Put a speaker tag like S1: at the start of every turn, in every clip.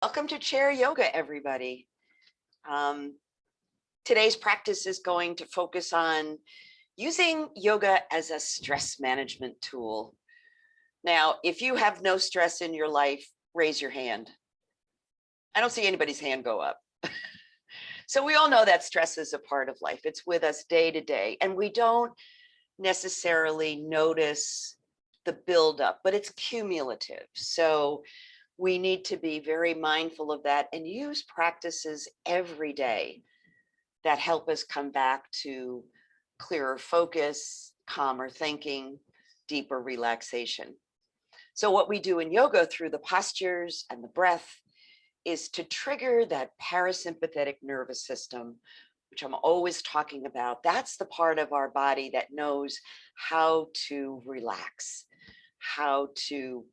S1: Welcome to Chair Yoga, everybody. Today's practice is going to focus on using yoga as a stress management tool. Now, if you have no stress in your life, raise your hand. I don't see anybody's hand go up. So we all know that stress is a part of life. It's with us day to day, and we don't necessarily notice the buildup, but it's cumulative. So we need to be very mindful of that and use practices every day that help us come back to clearer focus, calmer thinking, deeper relaxation. So what we do in yoga through the postures and the breath is to trigger that parasympathetic nervous system, which I'm always talking about. That's the part of our body that knows how to relax, how to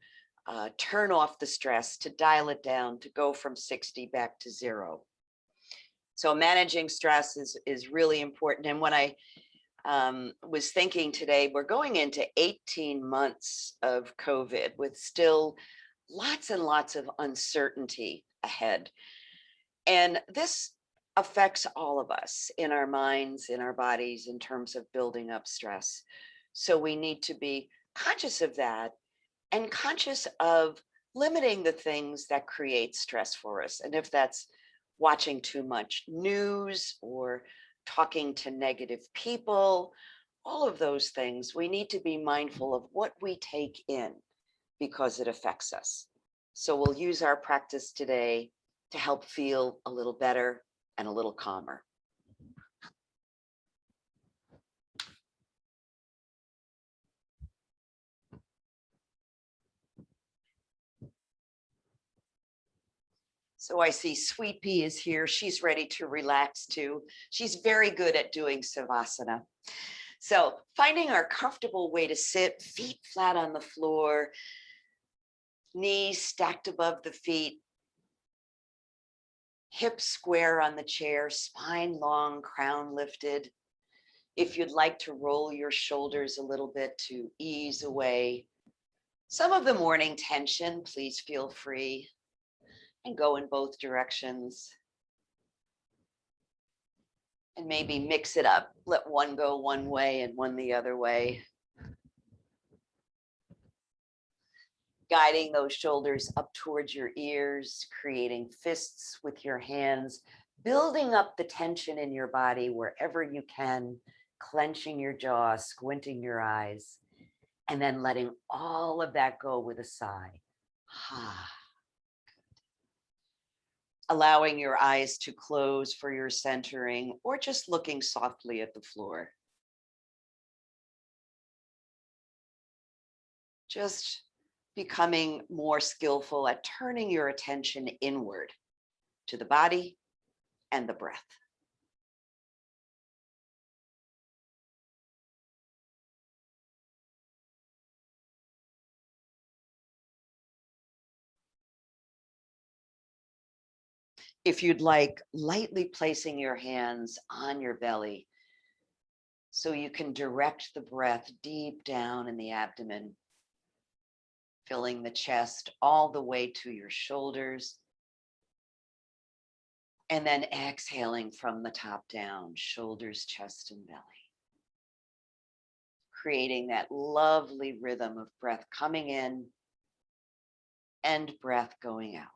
S1: turn off the stress, to dial it down, to go from 60 back to 0. So managing stress is really important. And when I was thinking today, we're going into 18 months of COVID with still lots and lots of uncertainty ahead. And this affects all of us in our minds, in our bodies, in terms of building up stress. So we need to be conscious of that and conscious of limiting the things that create stress for us. And if that's watching too much news or talking to negative people, all of those things, we need to be mindful of what we take in because it affects us. So we'll use our practice today to help feel a little better and a little calmer. So I see Sweet Pea is here. She's ready to relax too. She's very good at doing Savasana. So finding our comfortable way to sit, feet flat on the floor, knees stacked above the feet, hips square on the chair, spine long, crown lifted. If you'd like to roll your shoulders a little bit to ease away some of the morning tension, please feel free and go in both directions. And maybe mix it up. Let one go one way and one the other way. Guiding those shoulders up towards your ears, creating fists with your hands, building up the tension in your body wherever you can, clenching your jaw, squinting your eyes, and then letting all of that go with a sigh. Allowing your eyes to close for your centering or just looking softly at the floor. Just becoming more skillful at turning your attention inward to the body and the breath. If you'd like, lightly placing your hands on your belly so you can direct the breath deep down in the abdomen, filling the chest all the way to your shoulders, and then exhaling from the top down, shoulders, chest, and belly. Creating that lovely rhythm of breath coming in and breath going out.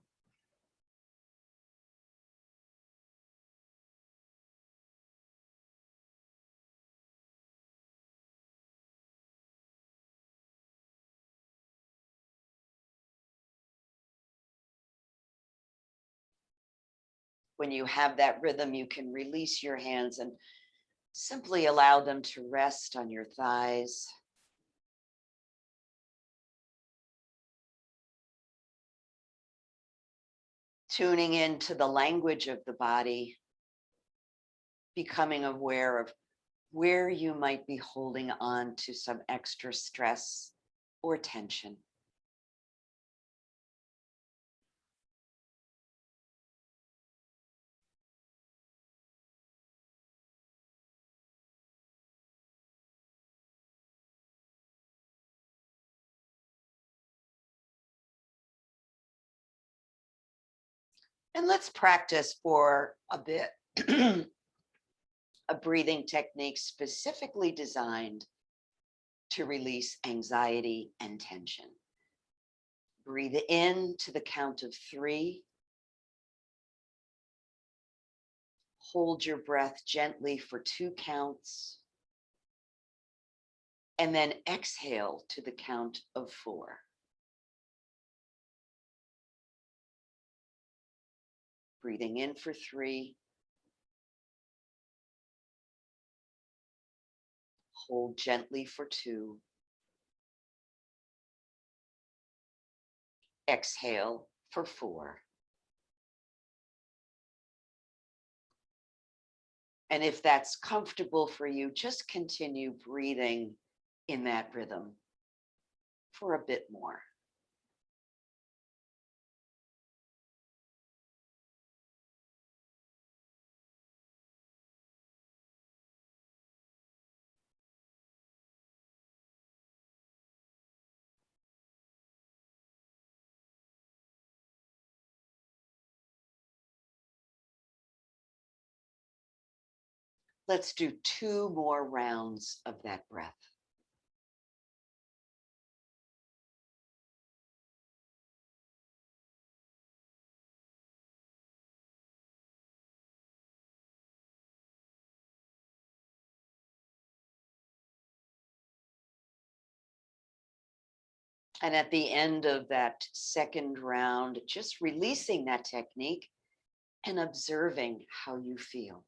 S1: When you have that rhythm, you can release your hands and simply allow them to rest on your thighs. Tuning into the language of the body, becoming aware of where you might be holding on to some extra stress or tension. And let's practice for a bit a breathing technique specifically designed to release anxiety and tension. Breathe in to the count of 3. Hold your breath gently for 2 counts. And then exhale to the count of 4. Breathing in for 3. Hold gently for 2. Exhale for 4. And if that's comfortable for you, just continue breathing in that rhythm for a bit more. Let's do 2 more rounds of that breath. And at the end of that second round, just releasing that technique and observing how you feel.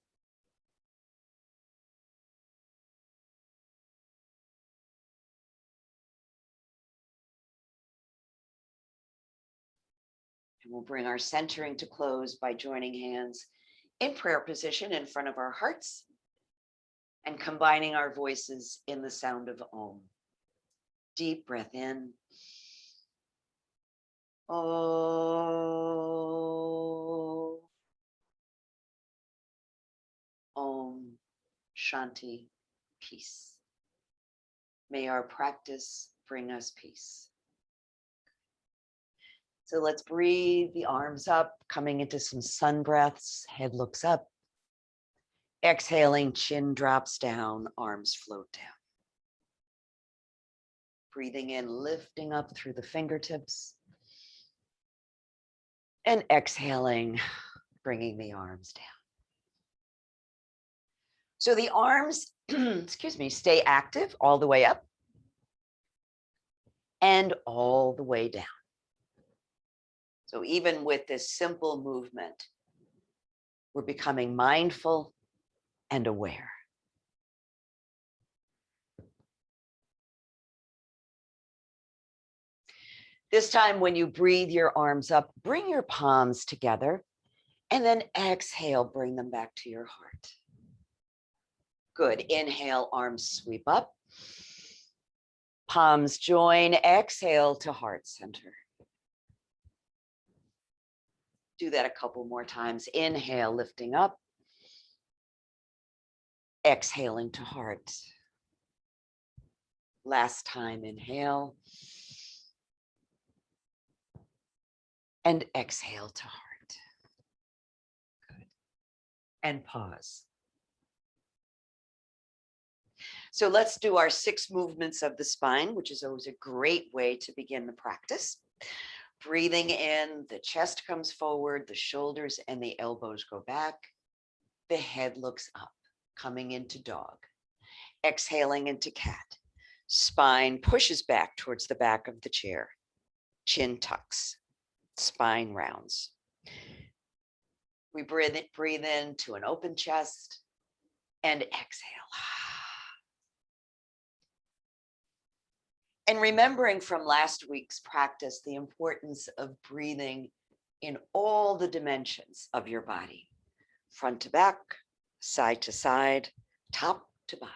S1: And we'll bring our centering to close by joining hands in prayer position in front of our hearts and combining our voices in the sound of Om. Deep breath in. Oh. Om. Shanti. Peace. May our practice bring us peace. So let's breathe the arms up, coming into some sun breaths. Head looks up. Exhaling, chin drops down, arms float down. Breathing in, lifting up through the fingertips. And exhaling, bringing the arms down. So the arms, excuse me, stay active all the way up and all the way down. So even with this simple movement, we're becoming mindful and aware. This time, when you breathe your arms up, bring your palms together and then exhale, bring them back to your heart. Good. Inhale, arms sweep up. Palms join, exhale to heart center. Do that a couple more times. Inhale, lifting up. Exhaling to heart. Last time, inhale. And exhale to heart. Good. And pause. So let's do our 6 movements of the spine, which is always a great way to begin the practice. Breathing in, the chest comes forward, the shoulders and the elbows go back. The head looks up, coming into dog. Exhaling into cat. Spine pushes back towards the back of the chair. Chin tucks, spine rounds. We breathe into an open chest and exhale. And remembering from last week's practice, the importance of breathing in all the dimensions of your body, front to back, side to side, top to bottom.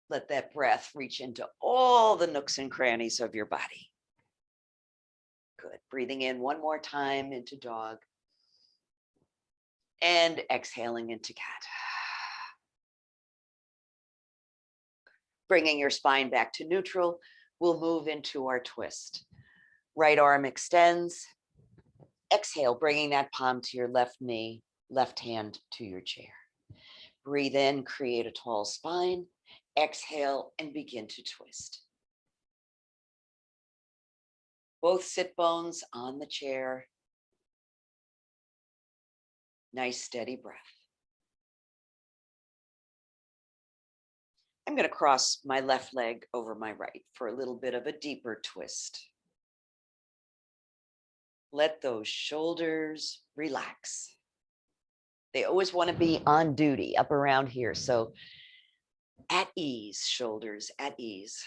S1: Let that breath reach into all the nooks and crannies of your body. Good. Breathing in one more time into dog. And exhaling into cat. Bringing your spine back to neutral, we'll move into our twist. Right arm extends, exhale, bringing that palm to your left knee, left hand to your chair. Breathe in, create a tall spine. Exhale and begin to twist. Both sit bones on the chair. Nice steady breath. I'm going to cross my left leg over my right for a little bit of a deeper twist. Let those shoulders relax. They always want to be on duty up around here. So at ease, shoulders at ease.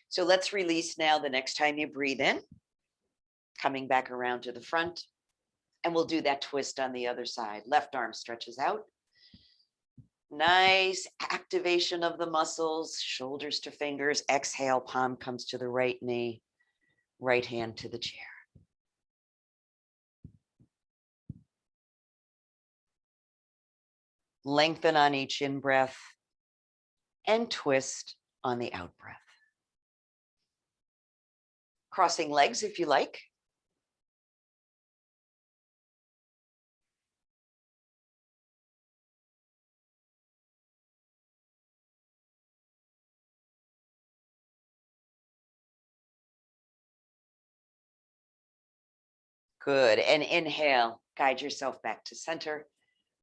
S1: So let's release now the next time you breathe in, coming back around to the front. And we'll do that twist on the other side. Left arm stretches out. Nice activation of the muscles, shoulders to fingers. Exhale, palm comes to the right knee, right hand to the chair. Lengthen on each in-breath and twist on the out-breath. Crossing legs if you like. Good. And inhale, guide yourself back to center,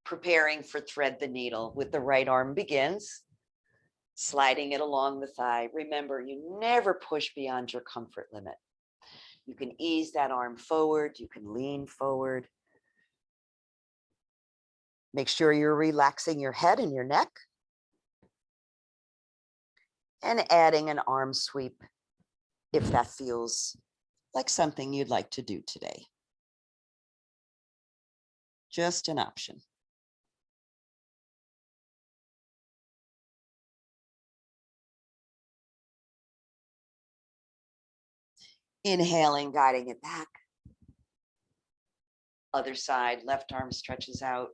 S1: preparing for thread the needle with the right arm begins, sliding it along the thigh. Remember, you never push beyond your comfort limit. You can ease that arm forward. You can lean forward. Make sure you're relaxing your head and your neck. And adding an arm sweep if that feels like something you'd like to do today. Just an option. Inhaling, guiding it back. Other side, left arm stretches out,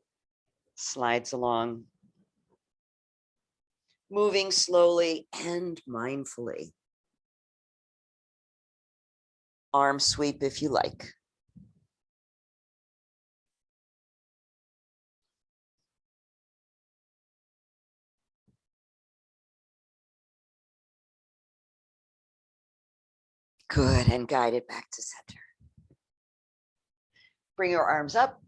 S1: slides along. Moving slowly and mindfully. Arm sweep if you like. Good, and guide it back to center. Bring your arms up.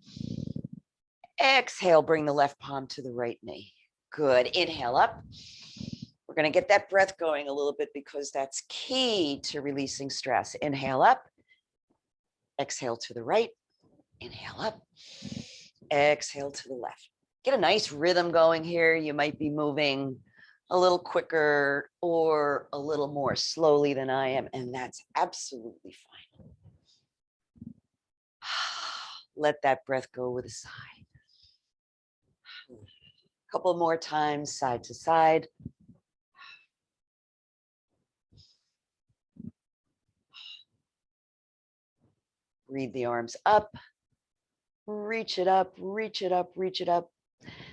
S1: Exhale, bring the left palm to the right knee. Good, inhale up. We're going to get that breath going a little bit because that's key to releasing stress. Inhale up. Exhale to the right. Inhale up. Exhale to the left. Get a nice rhythm going here. You might be moving a little quicker or a little more slowly than I am, and that's absolutely fine. Let that breath go with a sigh. A couple more times, side to side. Breathe the arms up. Reach it up, reach it up, reach it up.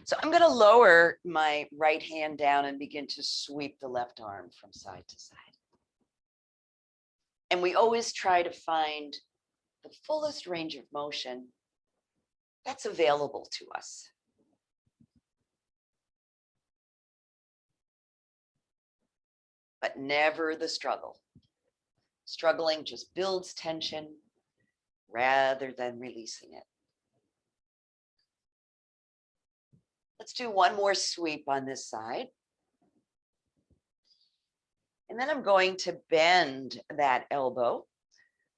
S1: So I'm going to lower my right hand down and begin to sweep the left arm from side to side. And we always try to find the fullest range of motion that's available to us. But never the struggle. Struggling just builds tension rather than releasing it. Let's do one more sweep on this side. And then I'm going to bend that elbow,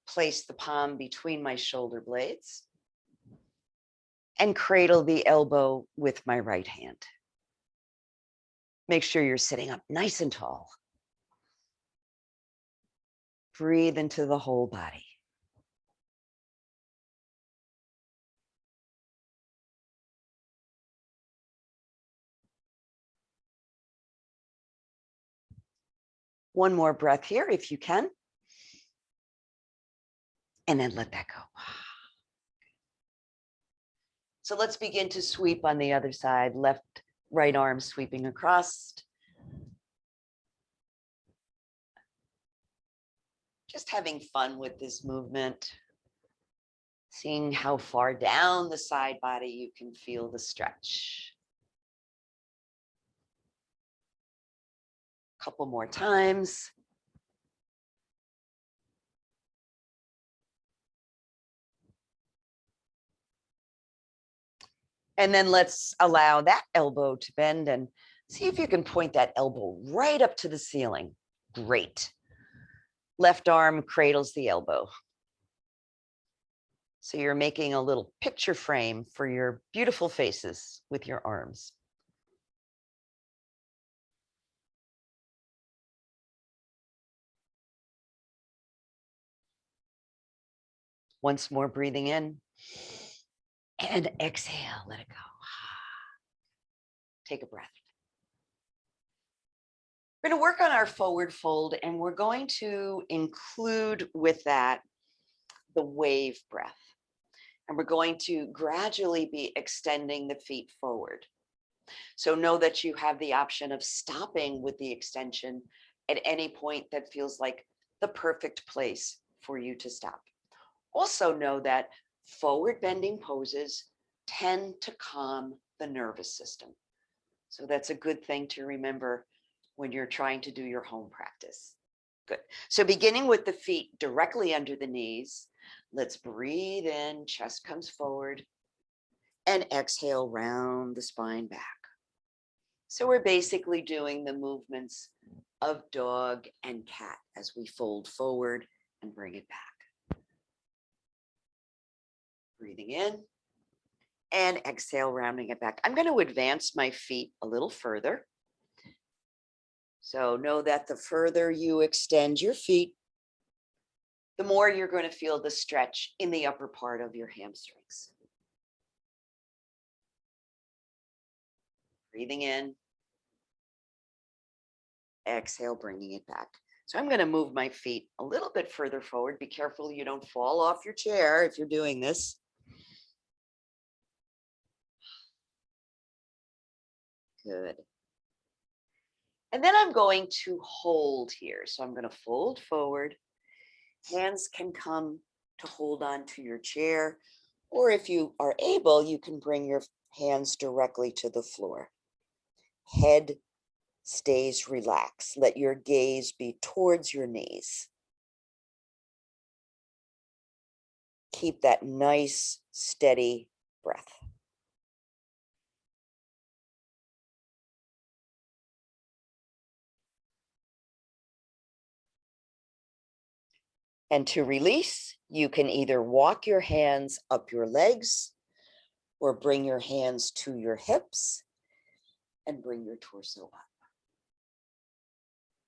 S1: place the palm between my shoulder blades, and cradle the elbow with my right hand. Make sure you're sitting up nice and tall. Breathe into the whole body. One more breath here if you can. And then let that go. So let's begin to sweep on the other side. Left Right arm sweeping across. Just having fun with this movement. Seeing how far down the side body you can feel the stretch. Couple more times. And then let's allow that elbow to bend and see if you can point that elbow right up to the ceiling. Great. Left arm cradles the elbow. So you're making a little picture frame for your beautiful faces with your arms. Once more, breathing in and exhale, let it go. Take a breath. We're going to work on our forward fold, and we're going to include with that the wave breath. And we're going to gradually be extending the feet forward. So know that you have the option of stopping with the extension at any point that feels like the perfect place for you to stop. Also know that forward bending poses tend to calm the nervous system. So that's a good thing to remember when you're trying to do your home practice. Good. So beginning with the feet directly under the knees, let's breathe in, chest comes forward, and exhale, round the spine back. So we're basically doing the movements of dog and cat as we fold forward and bring it back. Breathing in and exhale, rounding it back. I'm going to advance my feet a little further. So know that the further you extend your feet, the more you're going to feel the stretch in the upper part of your hamstrings. Breathing in. Exhale, bringing it back. So I'm going to move my feet a little bit further forward. Be careful you don't fall off your chair if you're doing this. Good. And then I'm going to hold here. So I'm going to fold forward. Hands can come to hold on to your chair, or if you are able, you can bring your hands directly to the floor. Head stays relaxed. Let your gaze be towards your knees. Keep that nice, steady breath. And to release, you can either walk your hands up your legs or bring your hands to your hips and bring your torso up.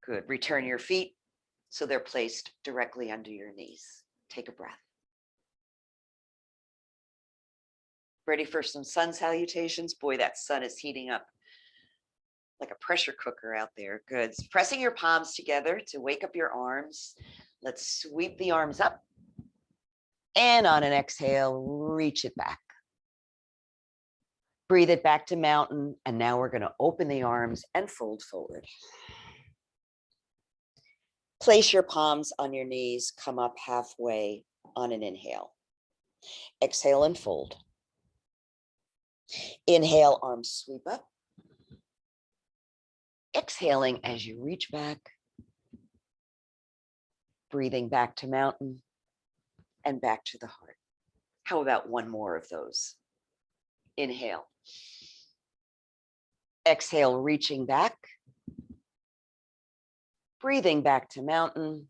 S1: Good. Return your feet so they're placed directly under your knees. Take a breath. Ready for some sun salutations? Boy, that sun is heating up like a pressure cooker out there. Good. Pressing your palms together to wake up your arms. Let's sweep the arms up. And on an exhale, reach it back. Breathe it back to mountain. And now we're going to open the arms and fold forward. Place your palms on your knees. Come up halfway on an inhale. Exhale and fold. Inhale, arms sweep up. Exhaling as you reach back. Breathing back to mountain and back to the heart. How about one more of those? Inhale. Exhale, reaching back. Breathing back to mountain.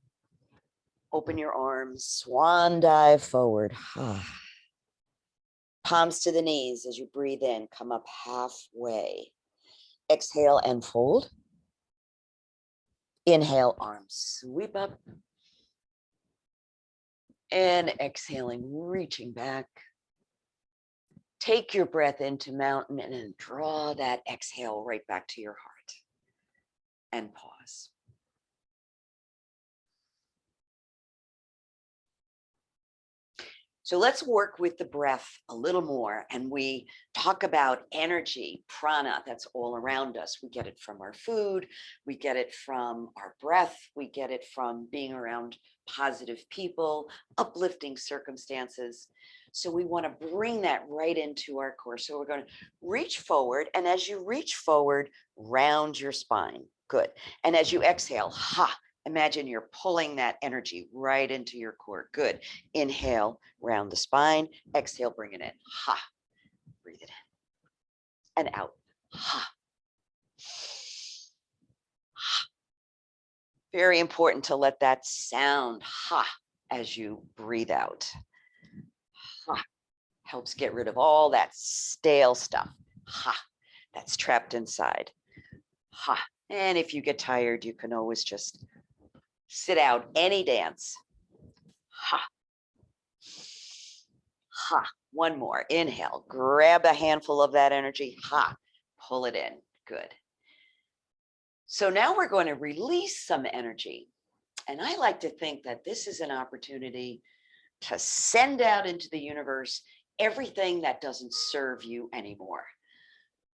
S1: Open your arms, swan dive forward. Palms to the knees as you breathe in, come up halfway. Exhale and fold. Inhale, arms sweep up. And exhaling, reaching back. Take your breath into mountain and then draw that exhale right back to your heart. And pause. So let's work with the breath a little more. And we talk about energy, prana, that's all around us. We get it from our food. We get it from our breath. We get it from being around positive people, uplifting circumstances. So we want to bring that right into our core. So we're going to reach forward. And as you reach forward, round your spine. Good. And as you exhale, ha. Imagine you're pulling that energy right into your core. Good. Inhale, round the spine. Exhale, bring it in. Ha. Breathe it in. And out. Ha. Ha. Very important to let that sound ha as you breathe out. Ha. Helps get rid of all that stale stuff. Ha. That's trapped inside. Ha. And if you get tired, you can always just sit out any dance. Ha. Ha. One more. Inhale. Grab a handful of that energy. Ha. Pull it in. Good. So now we're going to release some energy. And I like to think that this is an opportunity to send out into the universe everything that doesn't serve you anymore,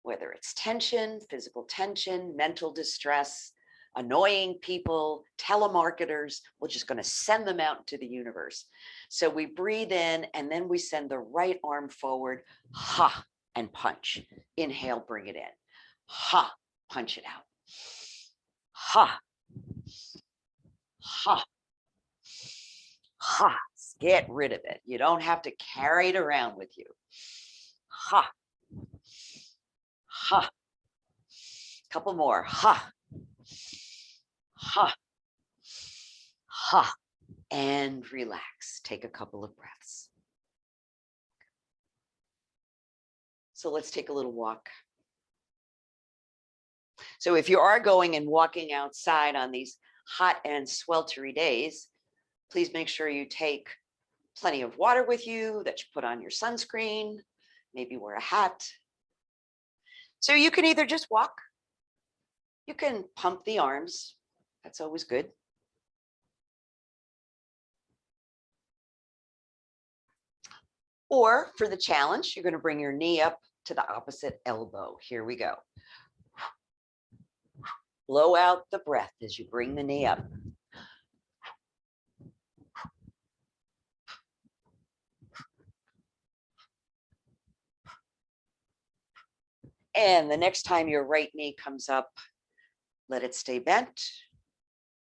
S1: whether it's tension, physical tension, mental distress, annoying people, telemarketers. We're just going to send them out into the universe. So we breathe in and then we send the right arm forward, ha, and punch. Inhale, bring it in. Ha, punch it out. Ha, ha, ha. Get rid of it. You don't have to carry it around with you. Ha, ha. Couple more. Ha, ha, ha. And relax. Take a couple of breaths. So let's take a little walk. So if you are going and walking outside on these hot and sweltery days, please make sure you take plenty of water with you, that you put on your sunscreen, maybe wear a hat. So you can either just walk, you can pump the arms. That's always good. Or for the challenge, you're going to bring your knee up to the opposite elbow. Here we go. Blow out the breath as you bring the knee up. And the next time your right knee comes up, let it stay bent.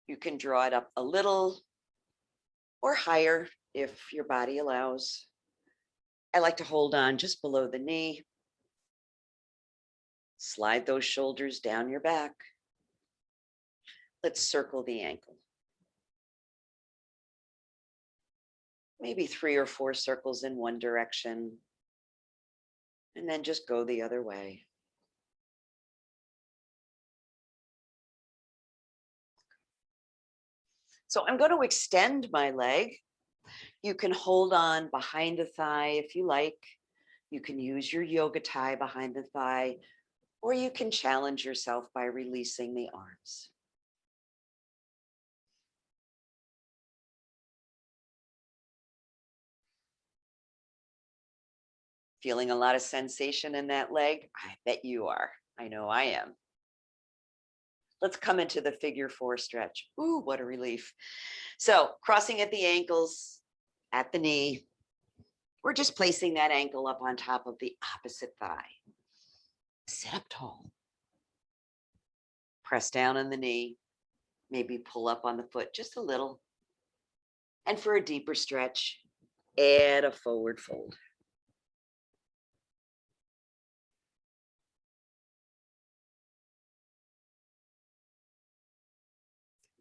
S1: You can draw it up a little or higher if your body allows. I like to hold on just below the knee. Slide those shoulders down your back. Let's circle the ankle. Maybe 3 or 4 circles in one direction. And then just go the other way. So I'm going to extend my leg. You can hold on behind the thigh if you like. You can use your yoga tie behind the thigh, or you can challenge yourself by releasing the arms. Feeling a lot of sensation in that leg? I bet you are. I know I am. Let's come into the figure 4 stretch. Ooh, what a relief. So crossing at the ankles, at the knee, we're just placing that ankle up on top of the opposite thigh. Sit up tall. Press down on the knee. Maybe pull up on the foot just a little. And for a deeper stretch, add a forward fold.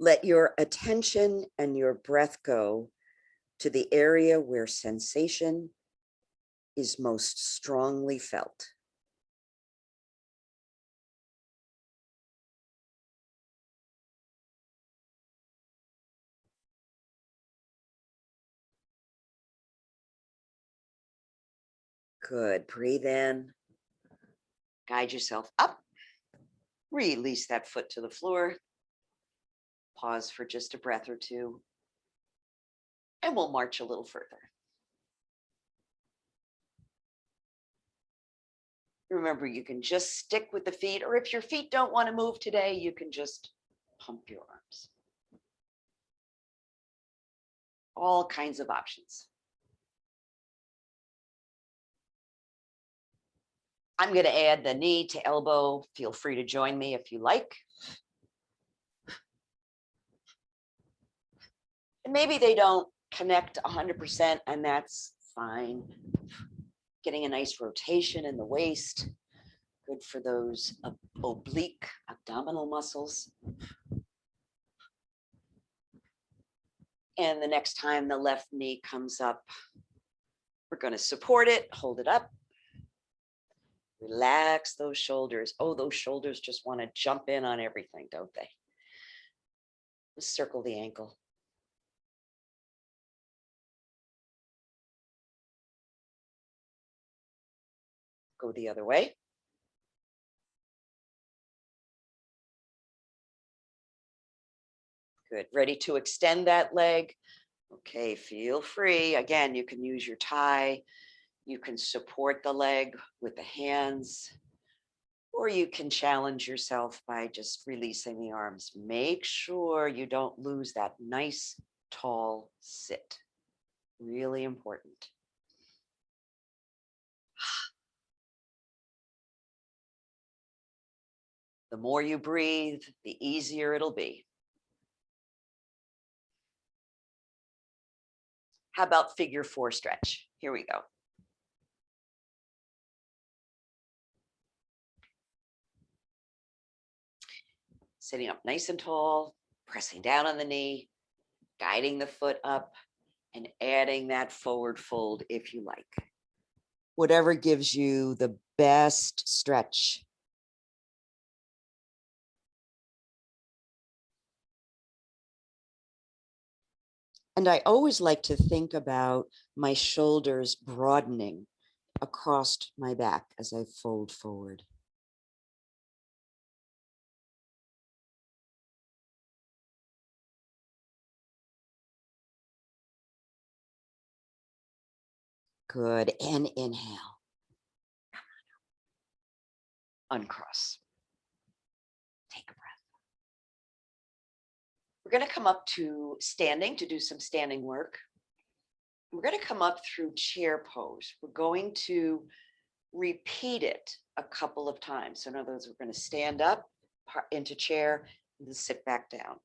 S1: Let your attention and your breath go to the area where sensation is most strongly felt. Good. Breathe in. Guide yourself up. Release that foot to the floor. Pause for just a breath or two. And we'll march a little further. Remember, you can just stick with the feet, or if your feet don't want to move today, you can just pump your arms. All kinds of options. I'm going to add the knee to elbow. Feel free to join me if you like. And maybe they don't connect 100%, and that's fine. Getting a nice rotation in the waist. Good for those oblique abdominal muscles. And the next time the left knee comes up, we're going to support it, hold it up. Relax those shoulders. Oh, those shoulders just want to jump in on everything, don't they? Just circle the ankle. Go the other way. Good. Ready to extend that leg? Okay, feel free. Again, you can use your tie. You can support the leg with the hands, or you can challenge yourself by just releasing the arms. Make sure you don't lose that nice, tall sit. Really important. The more you breathe, the easier it'll be. How about figure 4 stretch? Here we go. Sitting up nice and tall, pressing down on the knee, guiding the foot up, and adding that forward fold if you like. Whatever gives you the best stretch. And I always like to think about my shoulders broadening across my back as I fold forward. Good. And inhale. Uncross. Take a breath. We're going to come up to standing to do some standing work. We're going to come up through chair pose. We're going to repeat it a couple of times. So in other words, we're going to stand up into chair and then sit back down,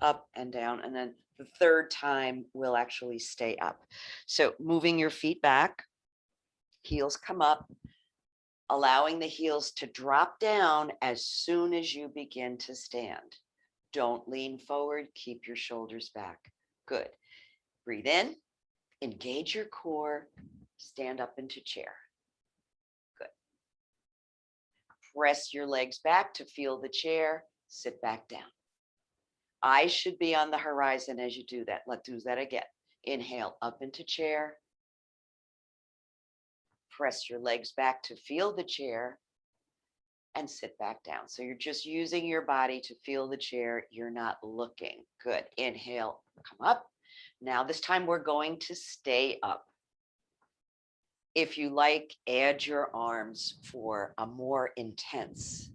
S1: up and down. And then the third time we'll actually stay up. So moving your feet back, heels come up, allowing the heels to drop down as soon as you begin to stand. Don't lean forward, keep your shoulders back. Good. Breathe in, engage your core, stand up into chair. Good. Press your legs back to feel the chair, sit back down. Eyes should be on the horizon as you do that. Let's do that again. Inhale, up into chair. Press your legs back to feel the chair and sit back down. So you're just using your body to feel the chair. You're not looking. Good. Inhale, come up. Now this time we're going to stay up. If you like, add your arms for a more intense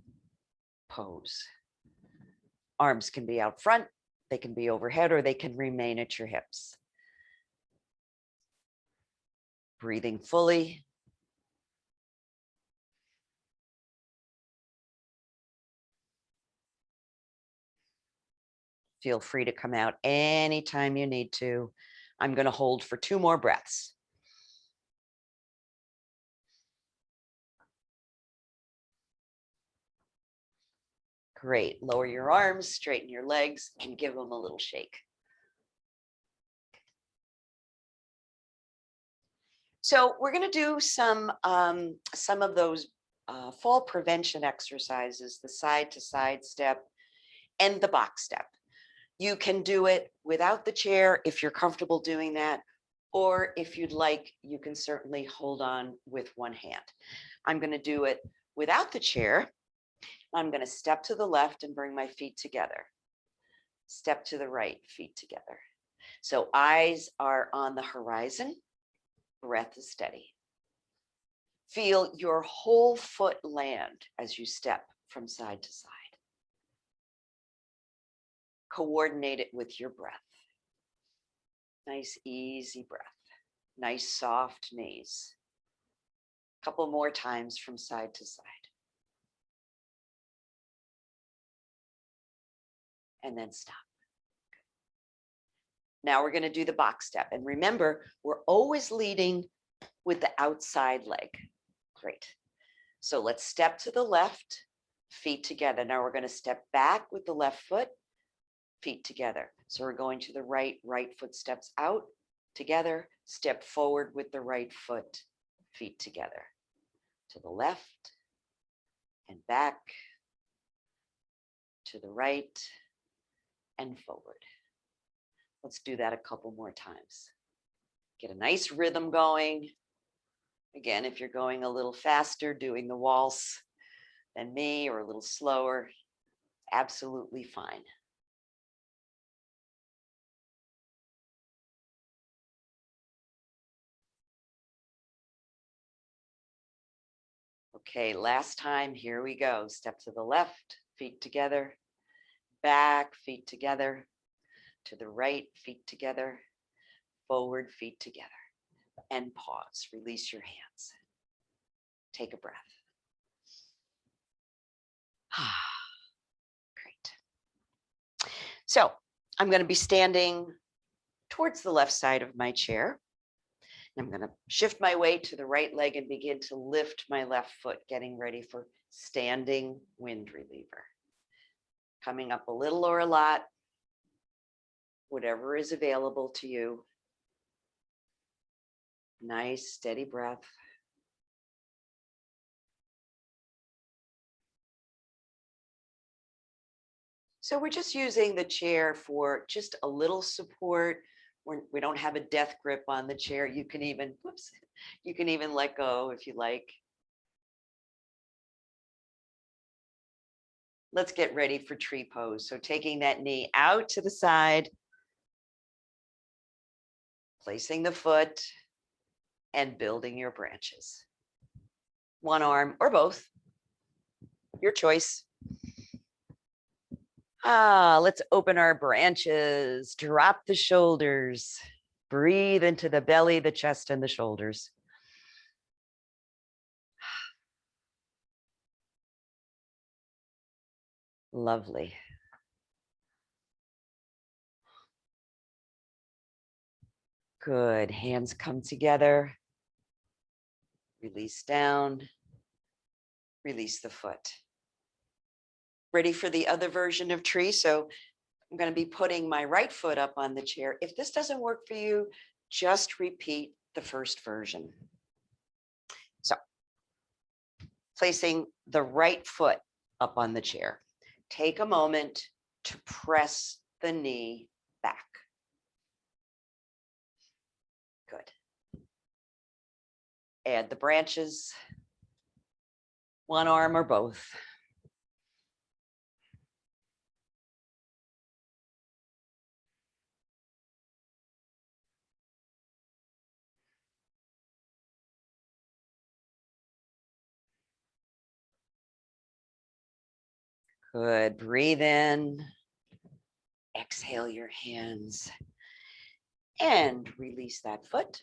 S1: pose. Arms can be out front, they can be overhead, or they can remain at your hips. Breathing fully. Feel free to come out anytime you need to. I'm going to hold for 2 more breaths. Great. Lower your arms, straighten your legs, and give them a little shake. So we're going to do some of those fall prevention exercises, the side-to-side step and the box step. You can do it without the chair if you're comfortable doing that, or if you'd like, you can certainly hold on with one hand. I'm going to do it without the chair. I'm going to step to the left and bring my feet together. Step to the right, feet together. So eyes are on the horizon. Breath is steady. Feel your whole foot land as you step from side to side. Coordinate it with your breath. Nice, easy breath. Nice, soft knees. A couple more times from side to side. And then stop. Now we're going to do the box step. And remember, we're always leading with the outside leg. Great. So let's step to the left, feet together. Now we're going to step back with the left foot, feet together. So we're going to the right, right foot steps out together, step forward with the right foot, feet together. To the left and back, to the right and forward. Let's do that a couple more times. Get a nice rhythm going. Again, if you're going a little faster, doing the waltz than me, or a little slower, absolutely fine. Okay, last time, here we go. Step to the left, feet together, back, feet together, to the right, feet together, forward, feet together, and pause. Release your hands. Take a breath. Great. So I'm going to be standing towards the left side of my chair. I'm going to shift my weight to the right leg and begin to lift my left foot, getting ready for standing wind reliever. Coming up a little or a lot, whatever is available to you. Nice, steady breath. So we're just using the chair for just a little support. We don't have a death grip on the chair. You can even, you can even let go if you like. Let's get ready for tree pose. So taking that knee out to the side, placing the foot and building your branches. One arm or both, your choice. Let's open our branches, drop the shoulders, breathe into the belly, the chest, and the shoulders. Lovely. Good. Hands come together. Release down. Release the foot. Ready for the other version of tree. So I'm going to be putting my right foot up on the chair. If this doesn't work for you, just repeat the first version. So placing the right foot up on the chair. Take a moment to press the knee back. Good. Add the branches, one arm or both. Good. Breathe in. Exhale your hands and release that foot.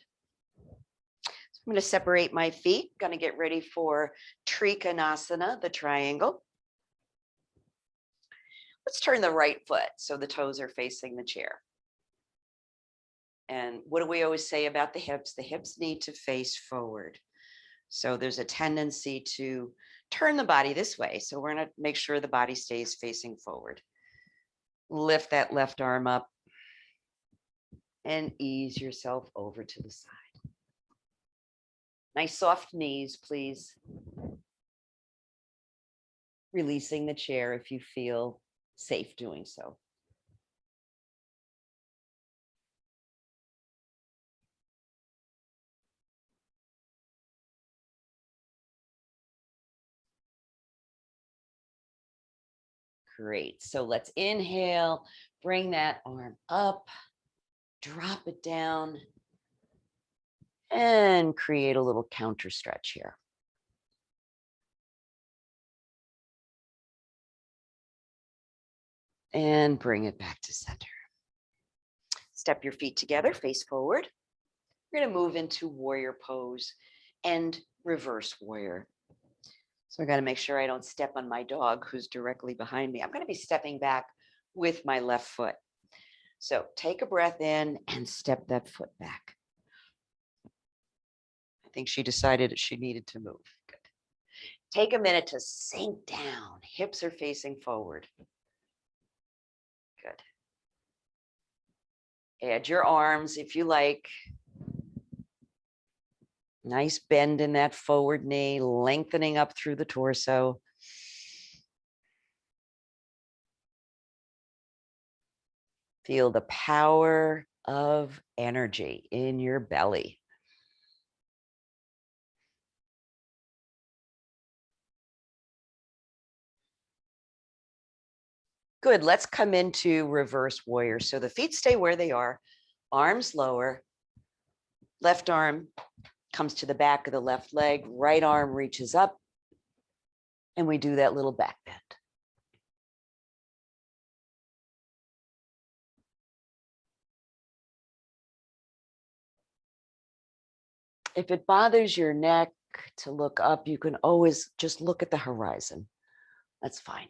S1: So I'm going to separate my feet. Going to get ready for Kanasana, the triangle. Let's turn the right foot so the toes are facing the chair. And what do we always say about the hips? The hips need to face forward. So there's a tendency to turn the body this way. So we're going to make sure the body stays facing forward. Lift that left arm up and ease yourself over to the side. Nice soft knees, please. Releasing the chair if you feel safe doing so. Great. So let's inhale, bring that arm up, drop it down, and create a little counter stretch here. And bring it back to center. Step your feet together, face forward. We're going to move into warrior pose and reverse warrior. So I got to make sure I don't step on my dog who's directly behind me. I'm going to be stepping back with my left foot. So take a breath in and step that foot back. I think she decided she needed to move. Good. Take a minute to sink down. Hips are facing forward. Good. Add your arms if you like. Nice bend in that forward knee, lengthening up through the torso. Feel the power of energy in your belly. Good. Let's come into reverse warrior. So the feet stay where they are, arms lower, left arm comes to the back of the left leg, right arm reaches up, and we do that little back bend. If it bothers your neck to look up, you can always just look at the horizon. That's fine.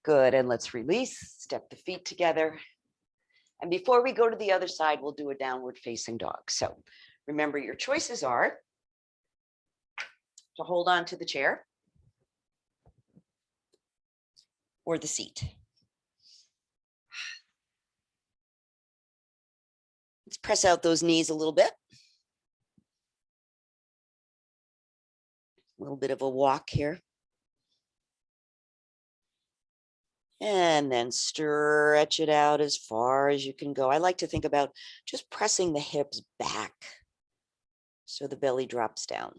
S1: Good, and let's release, step the feet together. And before we go to the other side, we'll do a downward facing dog. So remember, your choices are to hold on to the chair or the seat. Let's press out those knees a little bit. A little bit of a walk here. And then stretch it out as far as you can go. I like to think about just pressing the hips back so the belly drops down.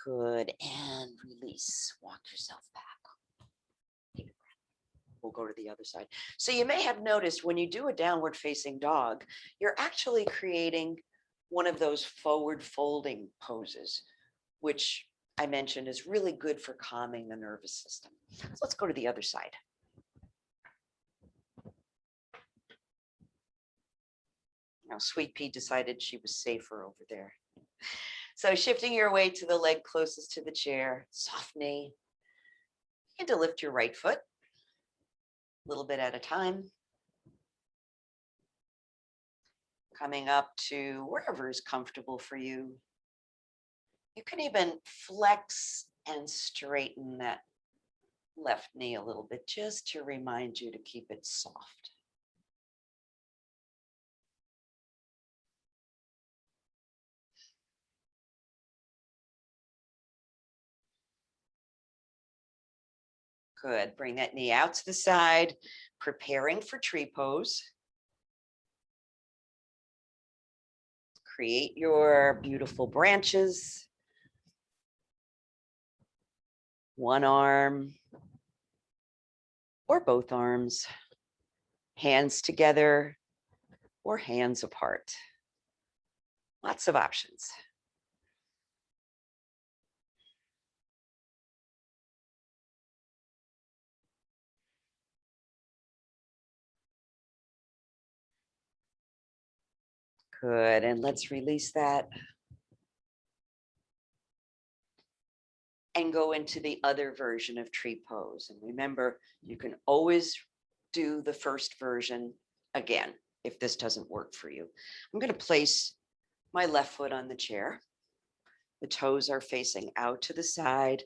S1: Good, and release. Walk yourself back. Take a breath. We'll go to the other side. So you may have noticed when you do a downward facing dog, you're actually creating one of those forward folding poses, which I mentioned is really good for calming the nervous system. So let's go to the other side. Now, Sweet Pea decided she was safer over there. So shifting your weight to the leg closest to the chair, soft knee, and to lift your right foot a little bit at a time. Coming up to wherever is comfortable for you. You can even flex and straighten that left knee a little bit just to remind you to keep it soft. Good. Bring that knee out to the side, preparing for tree pose. Create your beautiful branches. One arm or both arms, hands together or hands apart. Lots of options. Good, and let's release that. And go into the other version of tree pose. And remember, you can always do the first version again if this doesn't work for you. I'm going to place my left foot on the chair. The toes are facing out to the side,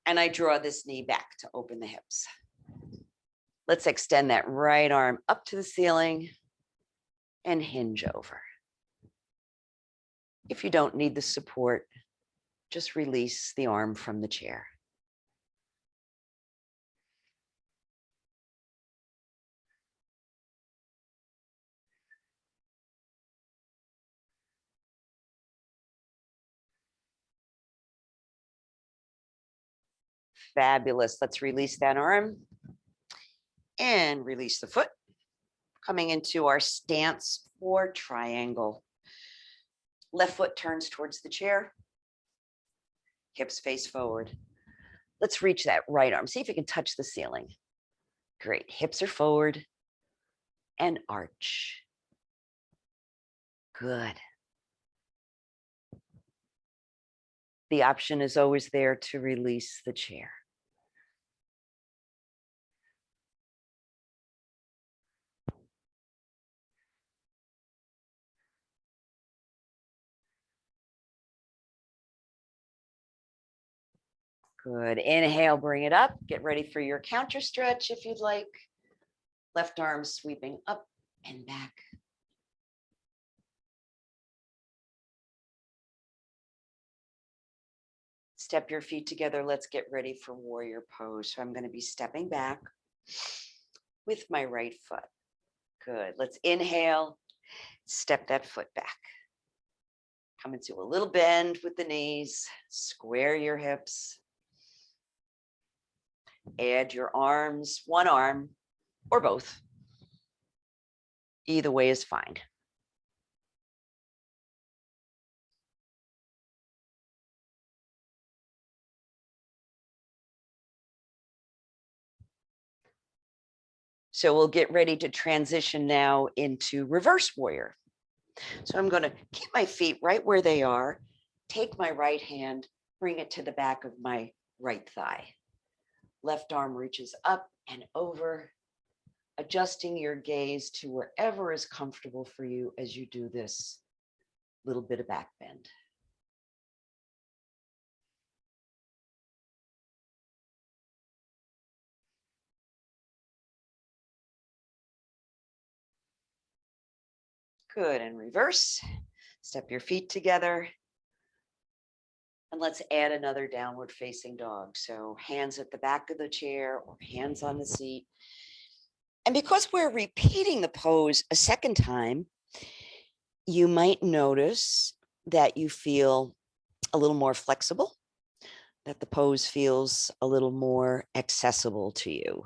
S1: and I draw this knee back to open the hips. Let's extend that right arm up to the ceiling and hinge over. If you don't need the support, just release the arm from the chair. Fabulous. Let's release that arm and release the foot. Coming into our stance for triangle. Left foot turns towards the chair. Hips face forward. Let's reach that right arm. See if you can touch the ceiling. Great. Hips are forward and arch. Good. The option is always there to release the chair. Good. Inhale, bring it up. Get ready for your counter stretch if you'd like. Left arm sweeping up and back. Step your feet together. Let's get ready for warrior pose. So I'm going to be stepping back with my right foot. Good. Let's inhale. Step that foot back. Come into a little bend with the knees. Square your hips. Add your arms, one arm or both. Either way is fine. So we'll get ready to transition now into reverse warrior. So I'm going to keep my feet right where they are. Take my right hand, bring it to the back of my right thigh. Left arm reaches up and over, adjusting your gaze to wherever is comfortable for you as you do this little bit of back bend. Good. And reverse. Step your feet together. And let's add another downward facing dog. So hands at the back of the chair or hands on the seat. And because we're repeating the pose a second time, you might notice that you feel a little more flexible, that the pose feels a little more accessible to you.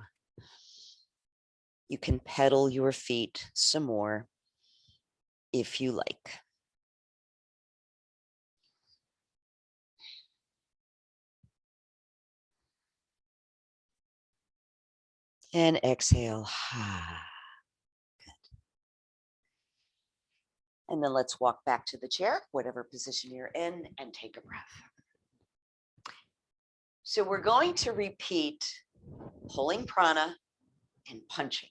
S1: You can pedal your feet some more if you like. And exhale. Good. And then let's walk back to the chair, whatever position you're in, and take a breath. So we're going to repeat pulling prana and punching.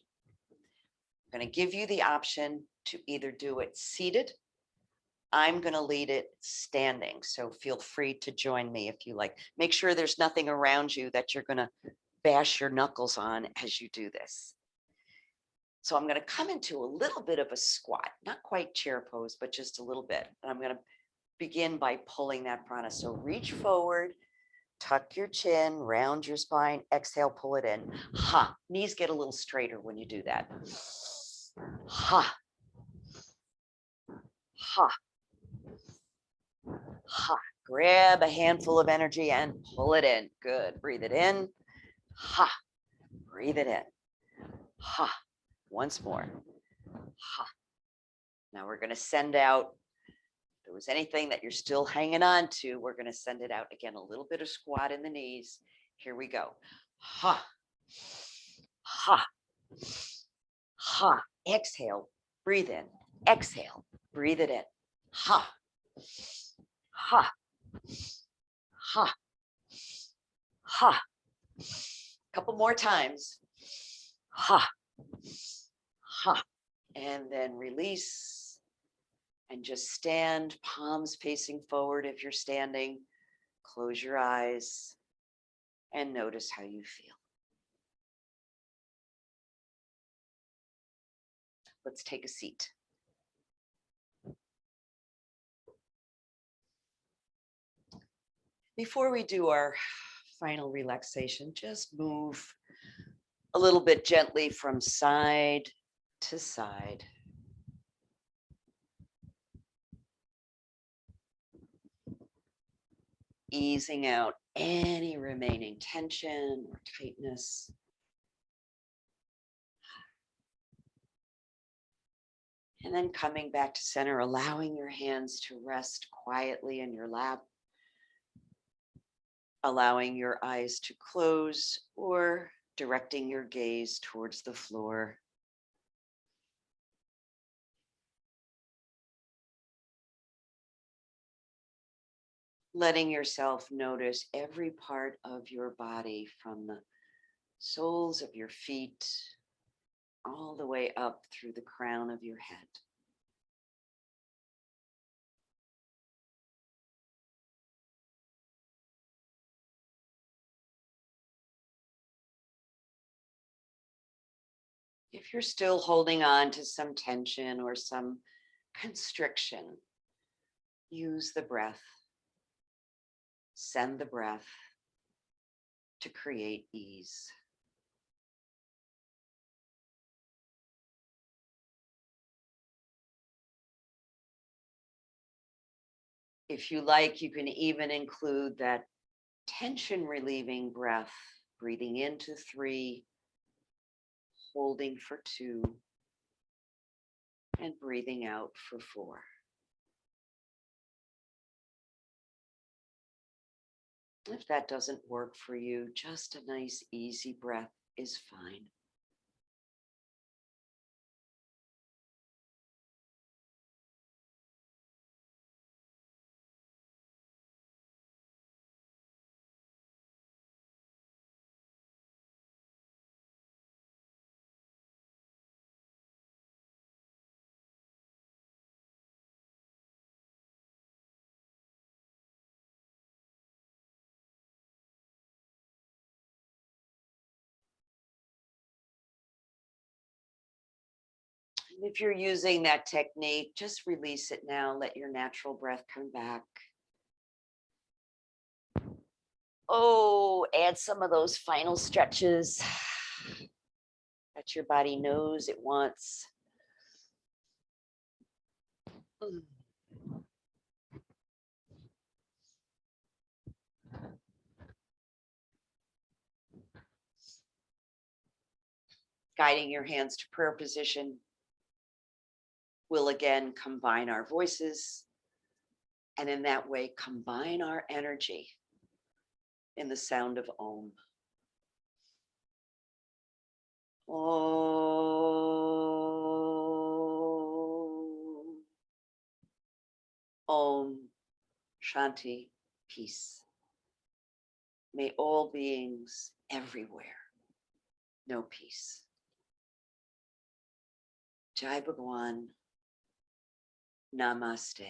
S1: I'm going to give you the option to either do it seated. I'm going to lead it standing. So feel free to join me if you like. Make sure there's nothing around you that you're going to bash your knuckles on as you do this. So I'm going to come into a little bit of a squat, not quite chair pose, but just a little bit. And I'm going to begin by pulling that prana. So reach forward, tuck your chin, round your spine, exhale, pull it in. Ha, knees get a little straighter when you do that. Ha, ha, ha. Grab a handful of energy and pull it in. Good. Breathe it in. Ha. Breathe it in. Ha. Once more. Ha. Now we're going to send out, if there was anything that you're still hanging on to, we're going to send it out again. A little bit of squat in the knees. Here we go. Ha. Ha. Ha. Exhale. Breathe in. Exhale. Breathe it in. Ha. Ha. Ha. Ha. Couple more times. Ha. Ha. And then release and just stand, palms facing forward if you're standing. Close your eyes and notice how you feel. Let's take a seat. Before we do our final relaxation, just move a little bit gently from side to side. Easing out any remaining tension or tightness. And then coming back to center, allowing your hands to rest quietly in your lap, allowing your eyes to close or directing your gaze towards the floor. Letting yourself notice every part of your body from the soles of your feet all the way up through the crown of your head. If you're still holding on to some tension or some constriction, use the breath. Send the breath to create ease. If you like, you can even include that tension relieving breath, breathing into 3, holding for 2, and breathing out for 4. If that doesn't work for you, just a nice easy breath is fine. And if you're using that technique, just release it now. Let your natural breath come back. Oh, add some of those final stretches that your body knows it wants. Guiding your hands to prayer position. We'll again combine our voices and in that way combine our energy in the sound of Om. Om. Om. Shanti. Peace. May all beings everywhere know peace. Jai Bhagwan. Namaste.